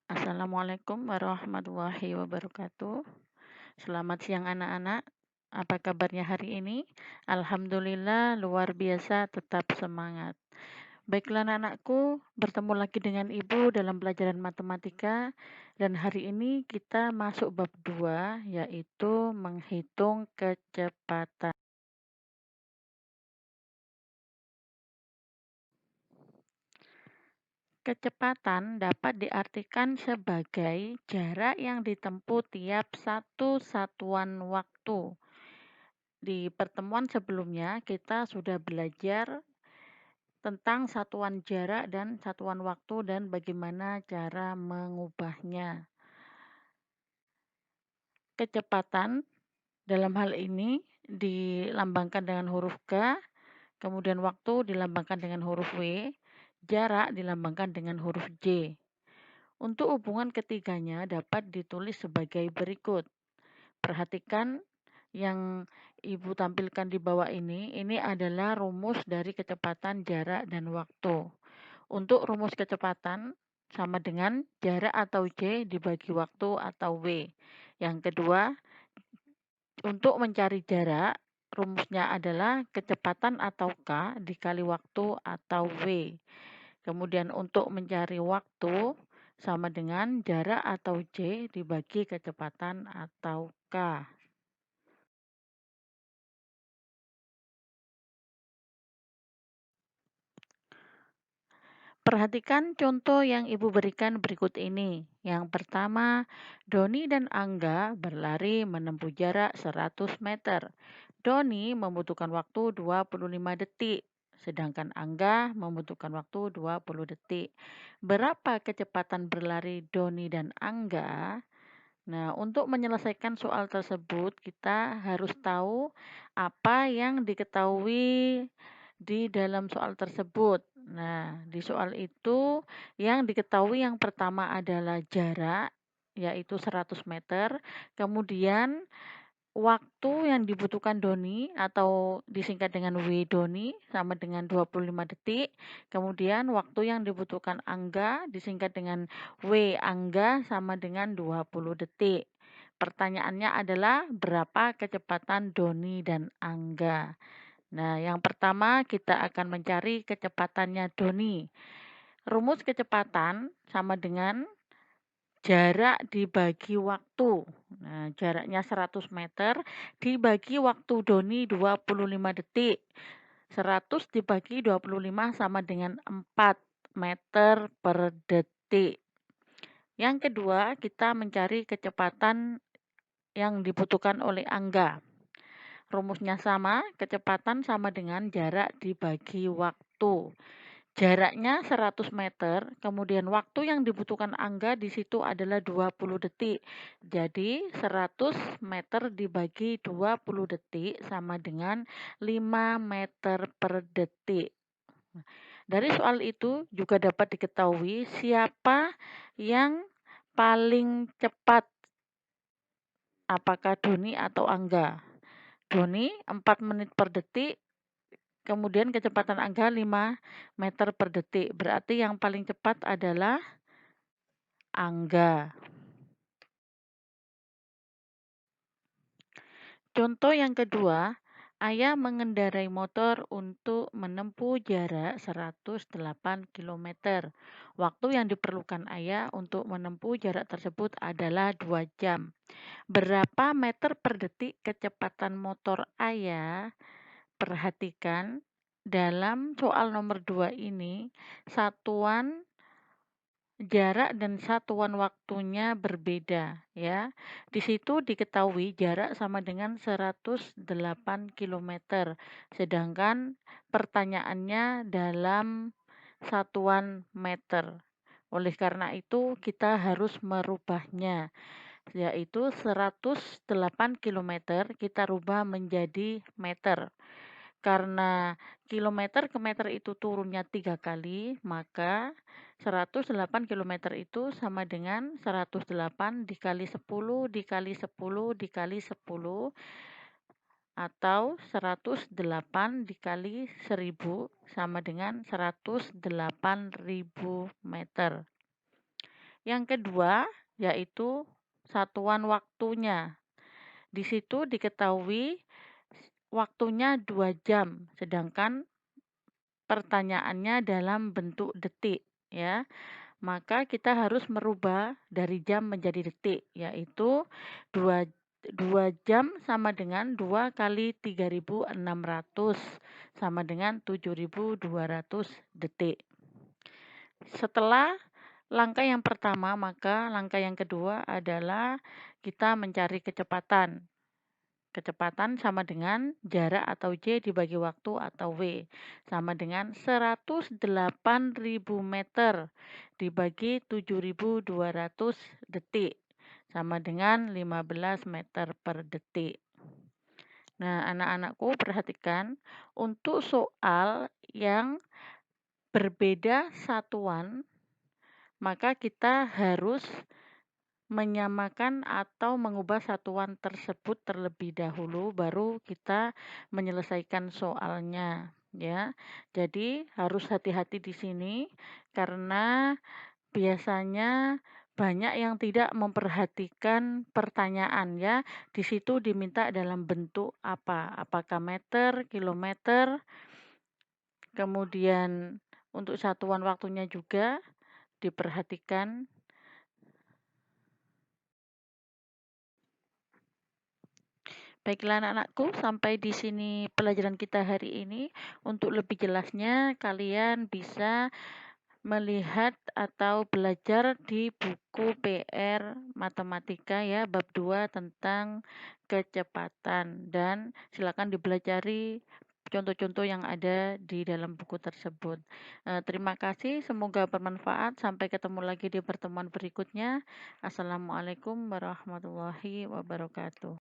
Assalamualaikum warahmatullahi wabarakatuh. Selamat siang anak-anak. Apa kabarnya hari ini? Alhamdulillah luar biasa, tetap semangat. Baiklah anak-anakku, bertemu lagi dengan Ibu dalam pelajaran matematika dan hari ini kita masuk bab 2 yaitu menghitung kecepatan. Kecepatan dapat diartikan sebagai jarak yang ditempuh tiap satu satuan waktu. Di pertemuan sebelumnya, kita sudah belajar tentang satuan jarak dan satuan waktu dan bagaimana cara mengubahnya. Kecepatan dalam hal ini dilambangkan dengan huruf K, kemudian waktu dilambangkan dengan huruf W, jarak dilambangkan dengan huruf J. Untuk hubungan ketiganya dapat ditulis sebagai berikut. Perhatikan yang Ibu tampilkan di bawah ini adalah rumus dari kecepatan, jarak, dan waktu. Untuk rumus kecepatan sama dengan jarak atau J dibagi waktu atau W. Yang kedua, untuk mencari jarak, rumusnya adalah kecepatan atau K dikali waktu atau W. Kemudian untuk mencari waktu sama dengan jarak atau J dibagi kecepatan atau K. Perhatikan contoh yang Ibu berikan berikut ini. Yang pertama, Doni dan Angga berlari menempuh jarak 100 meter. Doni membutuhkan waktu 25 detik, sedangkan Angga membutuhkan waktu 20 detik. Berapa kecepatan berlari Doni dan Angga? Nah, untuk menyelesaikan soal tersebut, kita harus tahu apa yang diketahui di dalam soal tersebut. Nah, di soal itu yang diketahui yang pertama adalah jarak, yaitu 100 meter. Kemudian waktu yang dibutuhkan Doni atau disingkat dengan W Doni sama dengan 25 detik. Kemudian waktu yang dibutuhkan Angga disingkat dengan W Angga sama dengan 20 detik. Pertanyaannya adalah berapa kecepatan Doni dan Angga. Nah, yang pertama kita akan mencari kecepatannya Doni. Rumus kecepatan sama dengan jarak dibagi waktu. Nah, jaraknya 100 meter dibagi waktu Doni 25 detik. 100 dibagi 25 sama dengan 4 meter per detik. Yang kedua, kita mencari kecepatan yang dibutuhkan oleh Angga. Rumusnya sama, kecepatan sama dengan jarak dibagi waktu. Jaraknya 100 meter, kemudian waktu yang dibutuhkan Angga di situ adalah 20 detik. Jadi 100 meter dibagi 20 detik sama dengan 5 meter per detik. Dari soal itu juga dapat diketahui siapa yang paling cepat, apakah Doni atau Angga. Doni 4 menit per detik, kemudian kecepatan Angga 5 meter per detik. Berarti yang paling cepat adalah Angga. Contoh yang kedua, ayah mengendarai motor untuk menempuh jarak 108 km. Waktu yang diperlukan ayah untuk menempuh jarak tersebut adalah 2 jam. Berapa meter per detik kecepatan motor ayah? Perhatikan dalam soal nomor 2 ini satuan jarak dan satuan waktunya berbeda ya. Di situ diketahui jarak sama dengan 108 km. Sedangkan pertanyaannya dalam satuan meter. Oleh karena itu kita harus merubahnya, yaitu 108 km kita rubah menjadi meter. Karena kilometer ke meter itu turunnya 3 kali, maka 108 kilometer itu sama dengan 108 dikali 10 dikali 10 dikali 10 atau 108 dikali 1000 sama dengan 108.000 meter. Yang kedua, yaitu satuan waktunya. Di situ diketahui waktunya 2 jam, sedangkan pertanyaannya dalam bentuk detik, ya. Maka kita harus merubah dari jam menjadi detik, yaitu 2 2 jam sama dengan 2 kali 3.600 sama dengan 7.200 detik. Setelah langkah yang pertama, maka langkah yang kedua adalah kita mencari kecepatan. Kecepatan sama dengan jarak atau J dibagi waktu atau W, sama dengan 108.000 meter dibagi 7.200 detik, sama dengan 15 meter per detik. Nah, anak-anakku perhatikan, untuk soal yang berbeda satuan, maka kita harus menyamakan atau mengubah satuan tersebut terlebih dahulu, baru kita menyelesaikan soalnya, ya. Jadi harus hati-hati di sini karena biasanya banyak yang tidak memperhatikan pertanyaan, ya. Di situ diminta dalam bentuk apa? Apakah meter, kilometer, kemudian untuk satuan waktunya juga diperhatikan. Baiklah anak-anakku, sampai di sini pelajaran kita hari ini. Untuk lebih jelasnya, kalian bisa melihat atau belajar di buku PR Matematika ya, bab 2 tentang kecepatan. Dan silakan dipelajari contoh-contoh yang ada di dalam buku tersebut. Terima kasih, semoga bermanfaat. Sampai ketemu lagi di pertemuan berikutnya. Assalamualaikum warahmatullahi wabarakatuh.